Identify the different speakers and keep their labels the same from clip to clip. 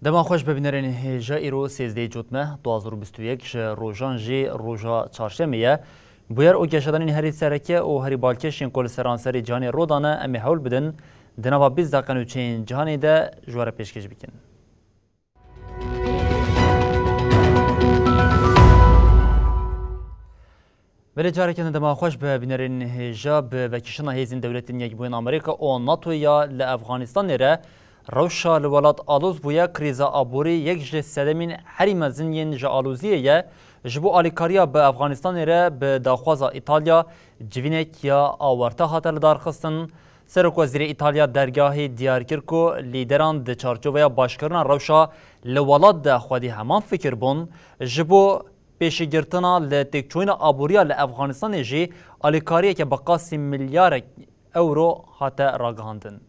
Speaker 1: دما خوش ببینرین هجا ایرو 13 جوتمه 2021 روزان جی روزا چهارشنبه بویر او گشتن هری سرکه او هری بالکشین کل سرانسری جهانی رودانه امی حول بدن دنوا 20 دقیقه چین جهانی ده جوار پیشکش بکن. ولی جاری که دما خوش ببینرین هجا به وکیشن هیزین دولت یکبوین آمریکا او ناتو یا لافغانستان ره روشا لولاد آلوز بویا کریزا آبوری یک جه سدمین حریم زنین جه آلوزیه جبو آلیکاریا به افغانستان ره به داخوازا ایتالیا جوینک یا آورتا هاتل دارخستن سرک وزیر ایتالیا درگاه دیارکرکو لیدران ده چارچوبه باشکرنا روشا لولاد ده خودی همان فکر بون جبو پیشگرتنا لتکچوین آبوریا لافغانستان جه آلیکاریه که بقاسی میلیارد اورو هاته راگهاندن.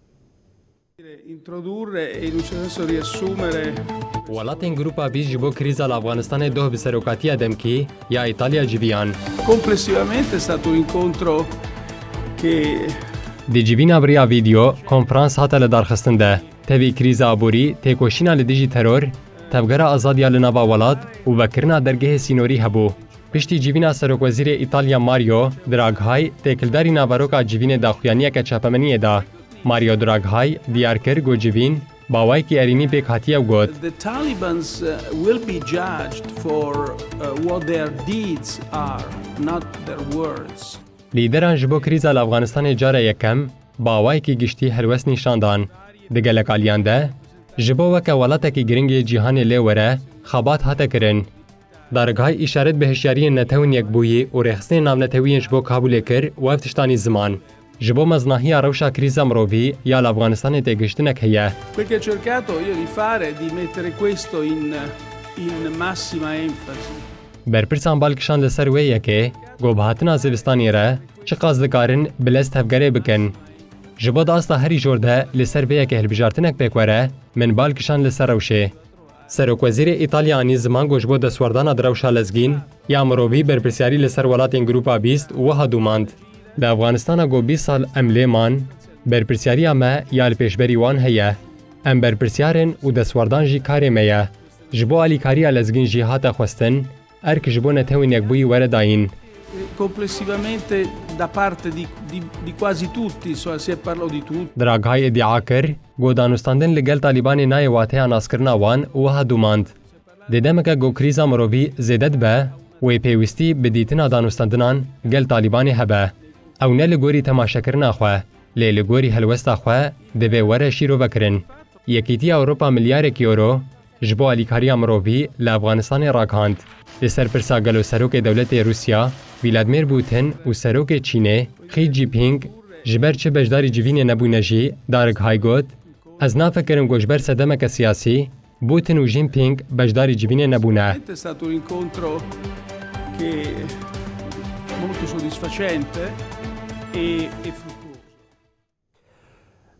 Speaker 2: ولاتین گروپا بیش جبو کریزا لافغانستان دو بسروکاتی ادم کی یا ایتالیا جیبیان.
Speaker 3: Complessivamente è stato un incontro che
Speaker 2: دی جیبین ابریا ویدیو کنفرانس هاته لدارخستن ده تبی کریزا آبوری تکوشینا لدیجی ترور تبگره آزادیا لناوا ولاد و وکرنا درگه سینوری هبو. پشتی جیبینا سروک وزیر ایتالیا ماریو دراگهای تکلداری ناواروکا جیبین داخویانیه که چاپمنیه ده. ماریو دراگهای دیار کر گوجوین باوای کی ارینی به کاتیا گوت.
Speaker 3: The Taliban's will be judged for what their deeds are, not their words.
Speaker 2: لیدران جبو کریزا افغانستان جاره یکم باوای کی گشتی هلوس نشاندان. دگل کالیان ده جبو وک ولات کی گرینگ جهان لیوره خبات هات کرن. درگاه اشارت به هشیاری نتون یک بویی و رخصت نام نتوین جبو کابل کر و افتشتانی زمان. جبو مزناهی روشا کریزا مروی یا افغانستان تگشتنک هیه.
Speaker 3: Quel che ho cercato io di fare è di mettere questo in massima enfasi.
Speaker 2: برپرسان بالکشان لسر ویه که گوبهاتنا زوستانی را چه قصدکارن بلست هفگره بکن. جبو داستا هری جورده لسر ویه که هلبجارتنک بکوره من بالکشان لسر روشه. سروک وزیر ایتالیانی زمان گوشبو دسوردان دروشا لزگین یا مروی برپرسیاری لسر ولاتین گروپا بیست و هدوماند. د افغانستان گو 20 سال املیمان برپرسیاری ما یا پیشبری وان هیه. ام برپرسیارن و دسوردان جی کاری میه. جبو آلیکاری لزگین جی هاتا خواستن ارک جبو نتوین یک بوی ورداین.
Speaker 3: Complessivamente da parte di quasi tutti, si parla di tutti.
Speaker 2: دراگهای ادعا کر گو دانستاندن لگل طالبان نای واته ناسکرنا وان و هدوماند. دیدم که گو کریزا مروی زیدت به و پیوستی بدیتنا دانستاندنان گل طالبانی هبه. او نه لگوری تماشاکرنا خواه، لی لگوری هلوستا خواه دوی وره شیرو وکرن. یکیتی اوروپا میلیارد یورو جبو آلیکاریا مروی لافغانستان راکاند. لسر پرسا گلو سروک دولت روسیا، ولادیمیر پوتین و سروک چینه، خی جی پینگ، جبر چه بجداری جوین نبونجی دارگ های گوت، از نافکرم گوشبر صدمک سیاسی، پوتین و جین پینگ بجداری جوین نبونه.
Speaker 3: Molto soddisfacente e fruttuoso.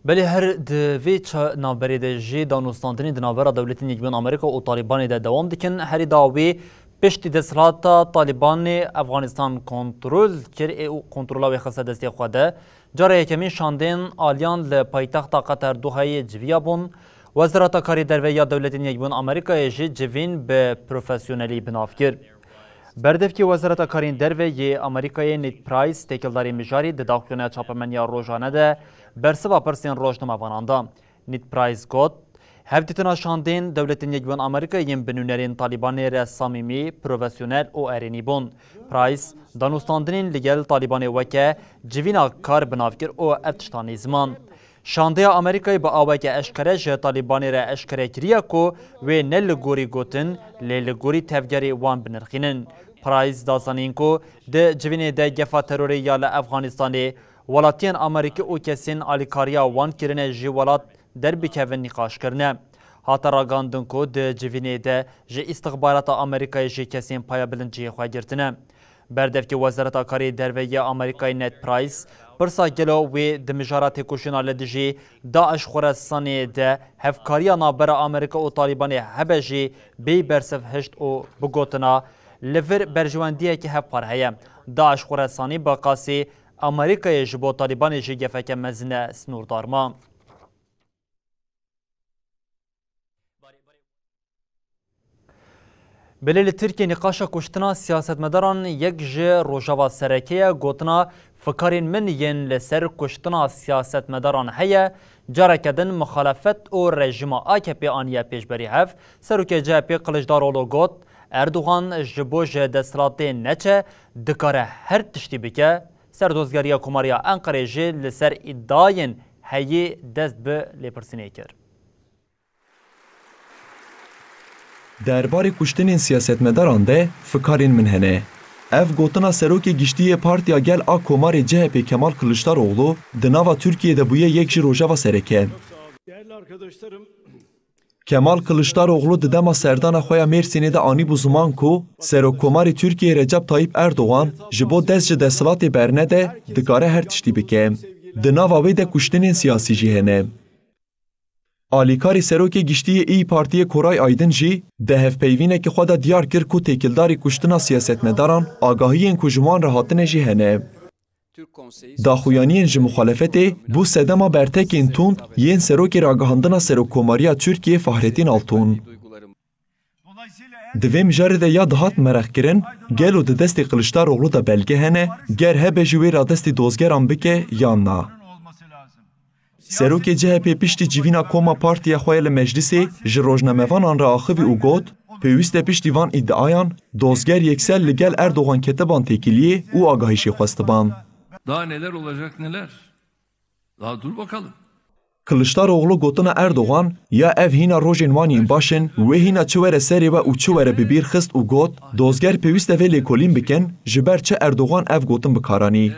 Speaker 1: بله هر دوی نابری ده جی دانستاندنی دنابرا دولت یکبوین آمریکا و طالبانی ده دوام دکن هری داوی پشتی دستلاتا طالبان افغانستان کنترل کر او کنترل و خاصه دستی خواده جاره یکمین شاندین آلیان لپایتخت قطر دوهای جویا بون وزارت کاری دروی یا دولت یکبوین آمریکا جی جوین به پروفسیونلی بنافکر بردف کی وزارت کارین دروی آمریکای نیت پرایس تکلداری مجاری ده داخلونه چاپمنیا روزانه ده برسوا پرسین روزنامه واناندا نیت پرایس گوت هفدیتنا شاندین دولت یکبوین آمریکا یم بنونرین طالبان را صمیمی پروفسیونل او ارینی بون پرایس دانستاندنین لگل طالبان وکه جوینا کار بنافکر او افتشتانی زمان شانده آمریکای با آوک اشکره جه طالبان را اشکره کریه کو و نه لگوری گوتن لگوری تفگری وان بنرخینن. پرایز دازانین کو ده جوین ده گفا تروری یا لافغانستانی ولاتین آمریکا او کسین آلیکاریا وان کرنه جی ولات derbiکevin nîqaşkirine. Hata ragandin ku di civînê de ji îstixbarata Amerîkayê jî kesên paya bilinciyê xwe girtine. Berdevkê Wezareta Karê Derve ya Amerîkayê Ned Price pirsa gelo wê di mijara têkoşîna li dijî Daeş Xwerestanê de hevkariya navbera Amerîka û Talîbanê hebe jî bê bersiv hişt û bigotina li vir berjewendiyekî hevpar heye. Daeş Xwerestanî bi qasî Amerîkayê ji bo Talîbanê jî gefeke mezine snûrdarma. Belê Tirkiye nîqaşa kuştina siyasetmedaran yek ji rojava serekeya gotina fikarên min yên li ser kuştina siyasetmedaran heye careke din muxalefet û rejima AKP aniye pêşberî hev serokê CHP Kılıçdaroğlu got Erdoğan ji bo ji desthilatê neçe dikare her tiştî bike serdozgeriya Komariya Enqerê jî li ser îddiayên heyê dest bi lêpirsînê kir.
Speaker 4: Derbarê kuştinên siyasetmedaran de fikarên min hene. Ev gotina serokê giştiyê Partiya Gel a Komarê CHP Kemal Kılıçdaroğlu di nava Türkiye'de bûye yek ji rojava sereke. Kemal Kılıçdaroğlu di dema serdana xwe ya Mêrsînê de anîbû ziman ku Serokkomarê Türkiye Recep Tayyip Erdoğan ji bo dest ji desthilatê berne de dikare her tiştî bike. Di nava wê de kuştinên siyasî jî hene. Alîkarê serokê giştiyê İYİ Partiyê Koray Aydin jî di hevpeyvînekî xwe de diyar kir ku têkildarê kuştina siyasetmedaran agahiyên ku ji wan re hatine jî hene. Daxuyaniyên ji muxalefetê bû sedema bertekên tund yên serokê ragahandina Serokkomariya Tirkiye Fahrettin Altun. Di vê mijarê de ya dihat merexkirin gelo di destê Kılıçdaroğlu da belge hene ger hebe ji wê radestê dozgeran bike yan na. Serokê CHP piştî civîna Koma Partiya xwe li meclisê ji rojnamevanan re axivî û got pêwîst e piştî van îddiayan dozger yeksel li gel Erdoğan ketiban têkiliyê û agahîşê xwestiban.
Speaker 5: Daha neler olacak neler? Daha dur bakalım.
Speaker 4: Kılıçdaroğlu gotina Erdoğan ya ev hîna rojên wan yên baş in wê hîna çi were serê we û çi were bi bîr xist û got dozger pêwîst e vê lêkolîn bikin ji ber çi Erdoğan ev gotin bikaranî.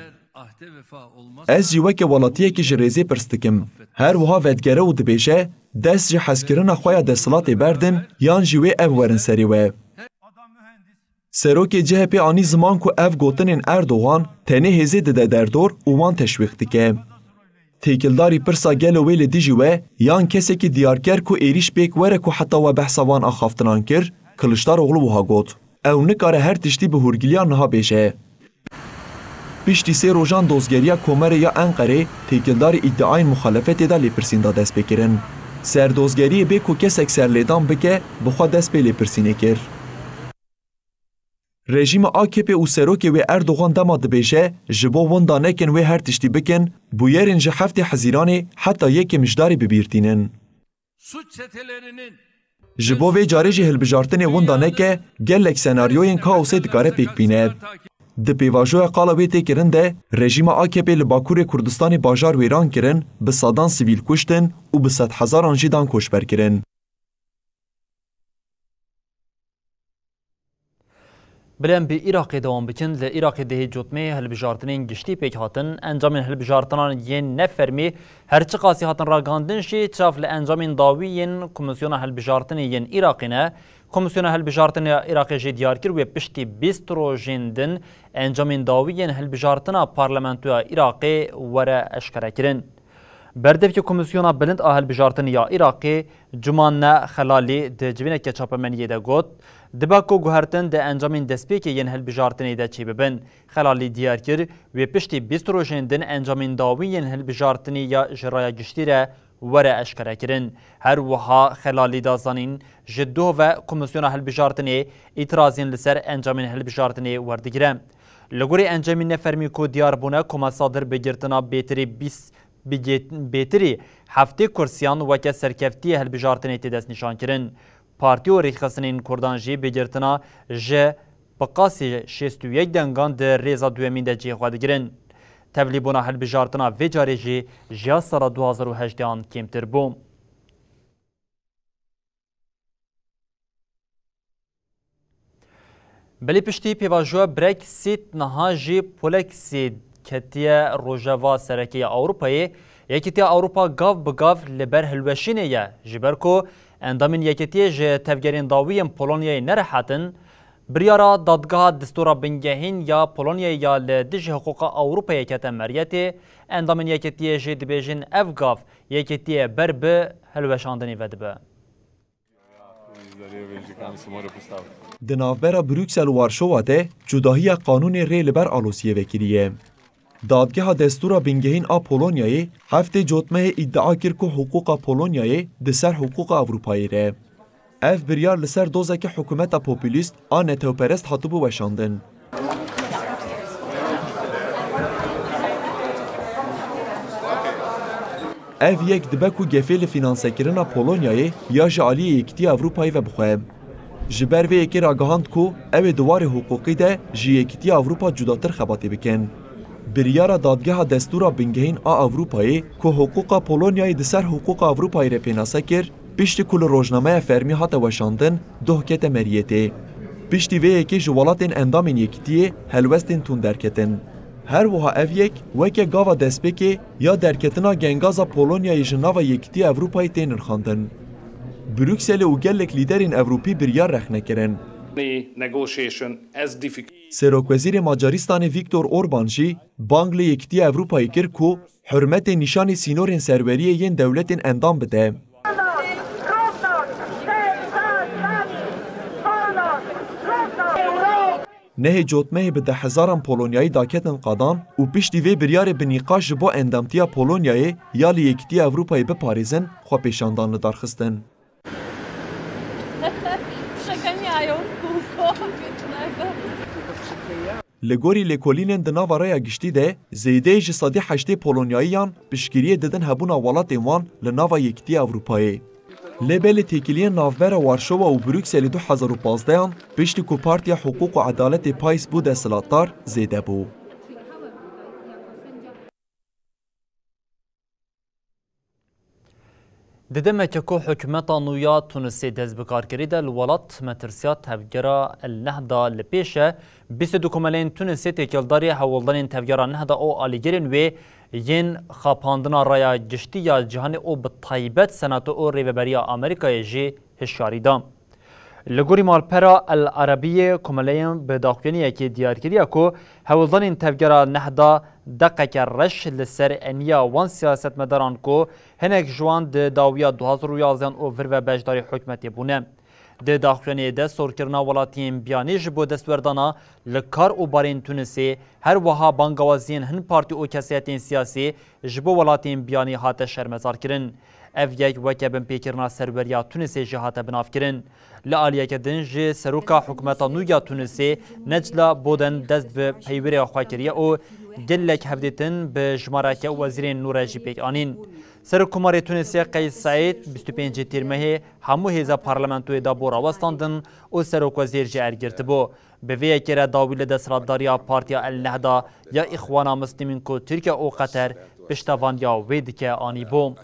Speaker 4: Ez jî weke welatiyekî ji rêzê pirs dikim. Her wiha vedgere û dibêje dest ji hezkirina xwe ya desthilatê berdin yan jî wê ev werin serê we. Serokê CHP anî ziman ku ev gotinên Erdoğan tenê hêzê dide derdor û wan teşwîq dike. Têkildarî pirsa gelo wê li dijî we yan kesekî diyarker ku êrîş pêk were ku heta we behsa wan axaftinan kir, Kılıçdaroğlu wiha got. Ew nikare her tiştî bi hûrgiliyan niha bêje. Piştî sê rojan dozgeriya Komarê ya Enqerê têkildarî îddiayên muxalefetê de lêpirsîn da dest pê kirin. Serdozgeriyê bê ku kesek serlêdan bike bi xwe dest pê lêpirsînê kir. Rejîma AKP û serokê wê Erdoğan dema dibêje ji bo winda nekin wê her tiştî bikin bûyerên ji heftê Hezîranê heta yekê mijdarî bibîrtînin. Ji bo vê carê jî hilbijartinê winda neke gelek senaryoyên kaosê dikare pêk bîne. Di pêvajoya qala wê têkirin de rejîma AKP li Bakurê Kurdistanê bajar wêran kirin bi sadan sivîl kuştin û bi sed hezaran jî dan koçber kirin.
Speaker 1: Bilên bi Iraqê dewam bikin li Iraqê dihê cotmê hilbijartinên giştî pêk hatin encamên hilbijartinan yên nefermî her çi qasî hatin ragandin jî çav li encamên dawî yên Komisyona Hilbijartinê yên Iraqê ne. Komisyona Hilbijartinê Iraqê jî diyar kir wê piştî 20 rojên din encamên dawî yên hilbijartina Parlamentoya Iraqê were eşkere kirin. Berdevkê Komisyona Bilind a Hilbijartinê ya Iraqê Cuman ne Xelalî di civîneke çapemeniyê de got dibe ku guhertin de encamên destpêkê yên hilbijartinê de çê bibin. Xelalî diyar kir wê piştî 20 rojên din encamên dawî yên hilbijartinê ya ji raya giştî re were eşkere kirin. Her wiha Xelalî da zanîn ji duh ve Komisyona Hilbijartinê îtirazên li ser encamên hilbijartinê werdigire. Li gorî encamên nefermî ku diyar bûne koma sadir bi girtina bêtirî heftê kursiyan weke serkeftiye hilbijartinê tê destnîşan kirin. Partî û Rêxistinên Kurdan jî bêgirtina ji bi qasî 61 dengan di rêza duyemîn de cihê xwe digirin. Tevlîbûna hilbijartina vê carê jî ji ya sala 2018 kêmtir bû. Belê piştî pêvajoya Brexit niha jî Polexî ketiye rojeva serekeya Ewropayê یکیتیا اوروپا گاو بگاو لبر هلوشینه یا جبر کو اندامین یکیتیه ج تفگرین داویم پولونیای نرحتن بریارا دادگاه دستورا بنگهین یا پولونیا یا لدج حقوق اوروپا یکت مریتی اندامین یکیتیه ج دبیجین افگاف یکیتیه بر به هلوشاندنی ودبه.
Speaker 4: د ناوبرا بروکسل و وارشوا ده جداهی قانون ری لبر آلوسیه وکریه. دادگاه دستورا بنگهین آ پولونیای هفته جوتمه ادعا کرد که حقوق پولونیای دسر حقوق اروپایی ره. اف بریار لسر دوزه که حکومت پوپولیست آن نتوپرست حتبو وشاندن. اف یک دبکو گفیل فینانسه کرنا پولونیای یا جالی یکتی اروپایی و بخواه. جبر و یکی راگهاند کو او دوار حقوقی ده جی یکتی اروپا جداتر خباتی بکن. بریار دادگاه دستورا بنگهین آ اروپایی که حقوق پولونیای دسر حقوق اروپایی را پیناسه کرد پشت کل روزنامه فرمی هات وشاندن دوهکت مریته. پشتی وی یکی جوالات اندامین یکتیه هلوستین تون درکتن. هر وها اف یک وکه گاوا دسپیکی یا درکتنا گنگازا پولونیای جناوا یکتی اروپایی تینر خاندن. بروکسل و گلک لیدرین اروپی بریار رخنه کرن. سروک وزیر ماجاریستان ویکتور اوربان جی بانگل یکتی اروپایی کرد که حرمت نشان سینورین سروری ین دولتین اندام بده. نه جوتمه به 10,000 پولونیایی داکتن قادان و پشتی وی بریار بنیقاش با اندامتیا پولونیایی یا لیکتی اروپایی به پاریزن خو پیشاندان درخستن. لگوری لکولینن دناوارای گشتی ده زیده جسادی 8 پولونیاییان پشگیری ددن هبونا ولات وان لناوا یکتی اروپایی. لبل تکیلی ناوبر وارشوا و بروکسل 2015 پشت کو پارتیا حقوق و عدالت پایس بود اصلاطار زیده بو.
Speaker 1: ددم که حکومت نویا تونسی دست بکار کرده الولات مترسیات تفجیرا النهضه لپیشه 22 کمالین تونسی تکیلداری حولدان تفجیرا النهضه او آلیگرین و ین خاپاندنا رایا گشتی یا جهان او بطایبت سناتو او ریوبریا آمریکای جی هشاری دام. لگوری مالپرا العربیه کمالین به داخلینی که دیار کردیا که حولدان تفجیرا النهضه دقیق رش لسر انیا وان سیاست مداران کو هنک جوان د داویا 2011 اوور و بجداری حکمتی بونه. د داخلینی ده سورکرنا ولاتین بیانی جبو دستوردانا لکار او بارین تونسی هر وها بانگوازین هن پارتی او کسیتین سیاسی جبو ولاتین بیانی هات شرمزار کرن. اف یک وکبن پیکرنا سروریا تونسی جهات بناف کرن. لعالیه که دنج سروکا حکمتا نویا تونسی نجلا بودن دست به پیوری خواکریه او گلک هفدیتن به جمارک وزیر نورجی پیک آنین. سرکوماری تونسی قیس سعید 25 تیرمه همو هیزا پارلمنتوی دا بورا وستاندن او سروک وزیر جی ارگرت بو. به وی اکیره داویل دسترادداریا پارتیا النهضه یا اخوانا مسلمین کو ترکیه او قطر پشتوان یا وید که آنی بو.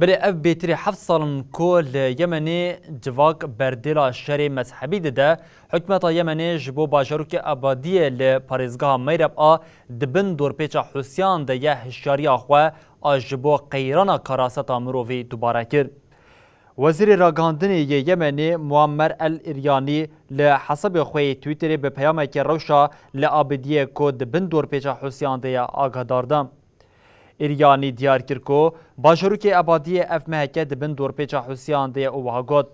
Speaker 1: بری اف بیتری 7 سالن کل یمنی جواک بردیلا شری مذهبی ده حکمت یمنی جبو باجروک آبادی ل پاریزگاه میرب آ دبن دور پیچا حسیان ده یه هشیاری آخوا آجبو قیرانا کاراستا مروی دوباره کرد. وزیر راگاندنی یمنی معمر الاریانی لحسب خوی تویتری به پیام که روشا لآبادی کو دبن دور پیچا حسیان ده آگاه داردم. ایرانی دیار کرد که باجروک آبادی اف مهکه دبن دورپیچا حسیان ده او هاگود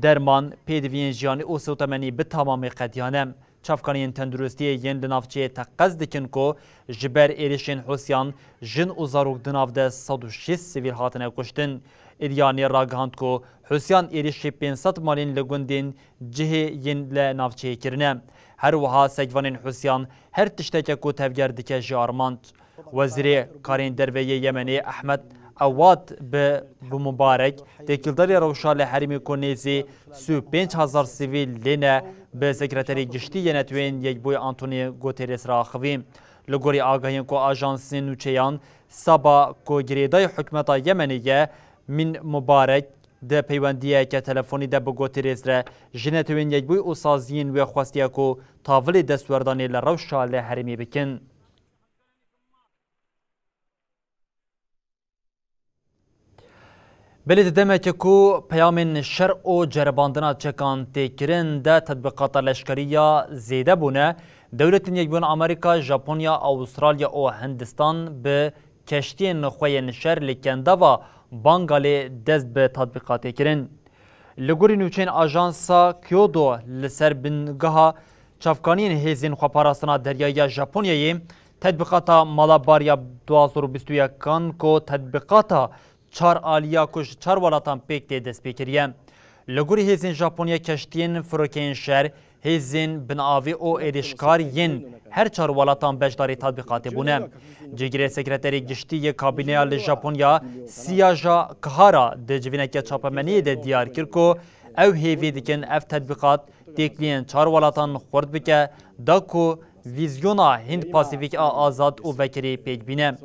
Speaker 1: درمان پیدوین جیانی او سوتمنی به تمام قدیانم چافکانین تندرستی ین لنافچه تقص دکن که جبر ایریشین حسیان جن او زاروک دناف ده 106 سویل هاتنه کشتن. ایرانی راگهاند که حسیان ایریشی 500 مالین لگوندین جه ین لنافچه کرنه. هر وها سگوانین حسیان هر تشتکه که تفگردکه جارماند. وزیر کارین درویه یمنی احمد اواد به مبارک تکیلداری روشال حریمی کنیزی 35,000 سیویل لینه به سکرتری گشتی ینتوین یک بوی آنتونی گوتریس را خویم. لگوری آگاهین که آژانس نوچیان سابا که گریدای حکمت یمنیه من مبارک ده پیوندیه که تلفنی ده بگوتی رزره جنتوین یک بوی و سازین و خواستیه که تاولی دستوردانی لروشا لحرمی بکن. بلید دمه که کو پیام شر و جرباندنا چکان تکرین ده تطبیقات لشکریه زیده بونه دولت یکبون امریکا، ژاپنیا، استرالیا و هندستان به کشتی نخوی نشر لکنده و بانگالی دست به تطبیقات کرن. لگوری نوچین آژانسا کیودو لسر بنگاه چافکانین هیزین خواپاراستنا دریایی ژاپنیایی تطبیقات مالاباریا 2021 کان کو تطبیقات چار آلیا کش چار ولاتان پیک ده دست پیکریه. لگوری هیزین ژاپنیا کشتین فروکین شهر هیزین بناوی او ایرشکارین هر چار ولاتان بجداری تطبیقات بونه. جگری سکرتری گشتی کابینه ژاپنیا سیاجا کهارا ده جوینک چاپمنی ده دیار کرکو او هیوی دکن اف تطبیقات تکلین چار ولاتان خورد بکه داکو ویزیونا هند پاسیفیک آزاد و وکری پیک بینه.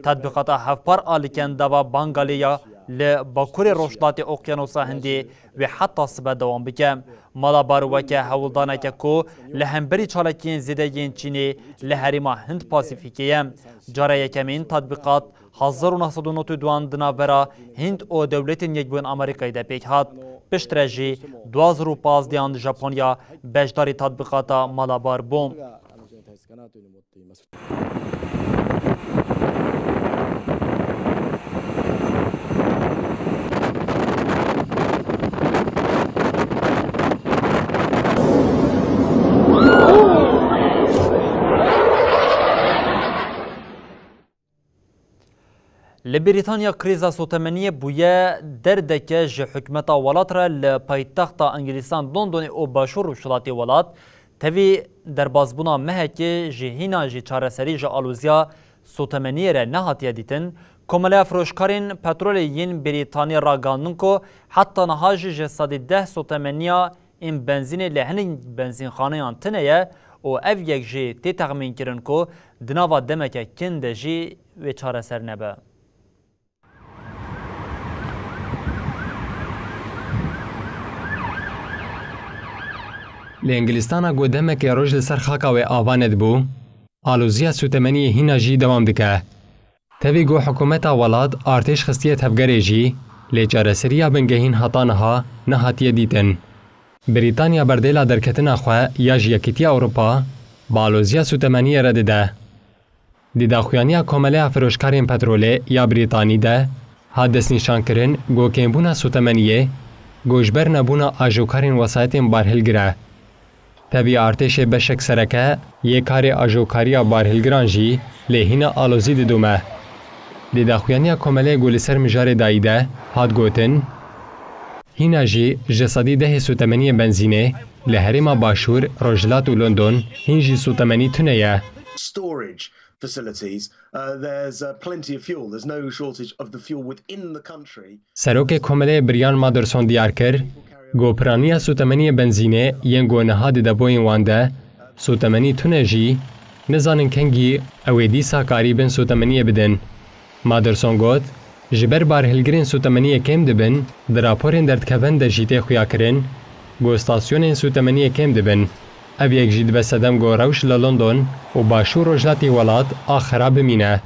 Speaker 1: تطبیقات هفپار آلیکن دوا بانگالیا لباکور روشدات اقیانوسا هندی و حتی سبه دوام بکه. مالابار وکه هولدانه که کو لهمبری چالکین زیده ین چینی لحریما هند پاسیفیکیه. جاره یکمین تطبیقات 1992 دنابرا هند و دولت یکبون امریکایی ده پیک هات. پشترجی 2015 ژاپنیا بجداری تطبیقات مالابار بوم. لبریتانیا کریزا سوتمنیه بویه دردکه جه حکمتا ولات را لپایتخت انگلیسان لندن او باشور روشلاتی ولات تاوی در بازبونا مهکه جه هینا جه چارسری جه آلوزیا سوتمنیه را نهاتیه دیتن کماله فروشکارین پترول یین بریتانیا را گاندن که حتی نهاج جه سادی 10 سوتمنیه این بنزین لحنین بنزین خانه تنه و او یک جه تی تغمین کرن که دناوا دمکه کنده جه و چارسر نبه.
Speaker 2: لانگلستانا گودمک روز لسر خاکا و آواند بو آلوزیا سوتمنی هینا جی دوام دکه تاوی گو حکومتا ولاد ارتش خستیت هفگره جی لیجارسریا بنگهین حطانها نهاتیه دیتن بریتانیا بردیلا درکتنا خواه یا جیکیتیا اوروپا با آلوزیا سوتمنی رده ده دیده خویانیا کامله فروشکارین پتروله یا بریتانی ده ها دست نشان کرن گو کمبونا سوتمنیه گوشبر نبونا آجوکارین وسایتین بارهلگره تبی ارتش بشک سرکه یک کار آجوکاریا بارهلگران جی لهینا آلوزی ددومه. دیده خویانیا کماله گولیسر مجار دایده هاد گوتن هینا جی جسادی 10 سوتمنی بنزینه لحرما باشور روجلات و لندن هینجی سوتمنی تنیه. سروک کماله بریان مادرسون دیار کر گوپرانیا سوتمنی بنزینه ین گونه دیده بوین وانده سوتمنی تونه جی نزانن کنگی اویدی ساکاری بن سوتمنی بدن. مادرسون گوت جبر بارهلگرین سوتمنی کم دبن در راپورین دردکوان در جیته خویا کرن گو استاسیونین سوتمنی کم دبن. او یک جید بسدم گو روش لندن و باشور روجلاتی ولاد آخرا بمینه.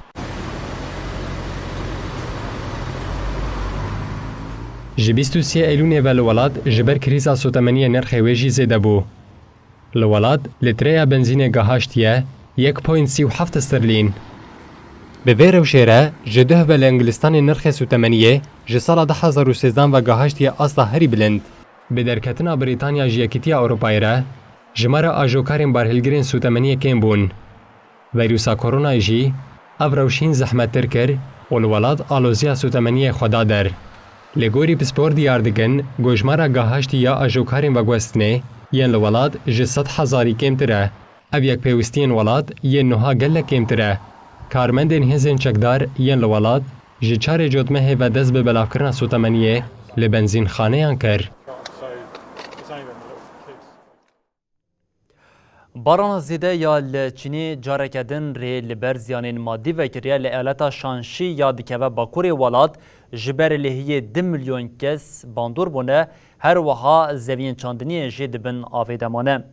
Speaker 2: جبیستو سی ایلونه و لولاد جبر کریزا سوتمنی نرخ ویجی زیده بو. لولاد لتریا بنزین گهاشتیه 1.37 استرلین. به وی روشیره جده و لانگلستان نرخ سوتمنیه جسال 2013 و گهاشتیه اصلا هری بلند. به درکتنا بریتانیا جیکیتیا اوروپایی را جماره آجوکارین بارهلگرین سوتمنیه کم بون. ویروسا کرونا جی او روشین زحمت تر کر و لولاد آلوزیا سوتمنیه خدا در. لگوری پسپور دیار دگن گوشمارا گاهاشتی یا آجوکارین و گوستنه ین لولاد جسد هزاری کم تره. او یک پیوستین ولاد ین نوها گل کم تره. کارمندین هزین چکدار ین لولاد جچار جوتمه و دست به بلافکرنا سوتمنیه لبنزین خانه کر.
Speaker 1: باران زیده یا لچینی جارکدن ری لبر زیانین مادی و کریه لعالتا شانشی یا دکوه باکوری ولاد جبر لحیه 2 میلیون کس باندور بونه هر وها زوین چاندنی جید بن آویدمانه.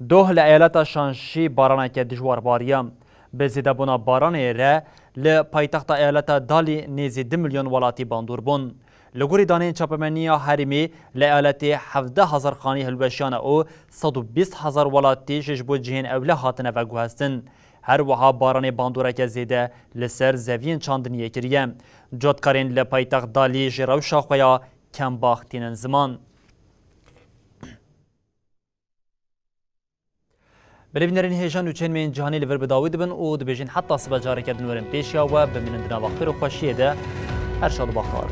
Speaker 1: دوه لعالتا شانشی بارانه که دجوار باریم. به زیده بونا بارانه ره لپایتخت ایالتا دالی نیزی 2 میلیون ولاتی باندور بون. لگوری دانین چاپمنیا حریمی لعالتی 17,000 خانی هلوشیان او 120,000 ولاتی ججبو جهین اوله هاتنه و گوهستن. هر وها باران باندوره که زیده لسر زوین چاندنیه کریه. جدکارین لپایتخت دالی جراو شاخویا کم باختین زمان. بلبنرین هیجان و چین من جهانی لور بداوی دبن و دبیجین حتی صبح جاره کردن ورم پیشیا و بمینندنا وقتی رو خوشیه ده هر شاد باخار.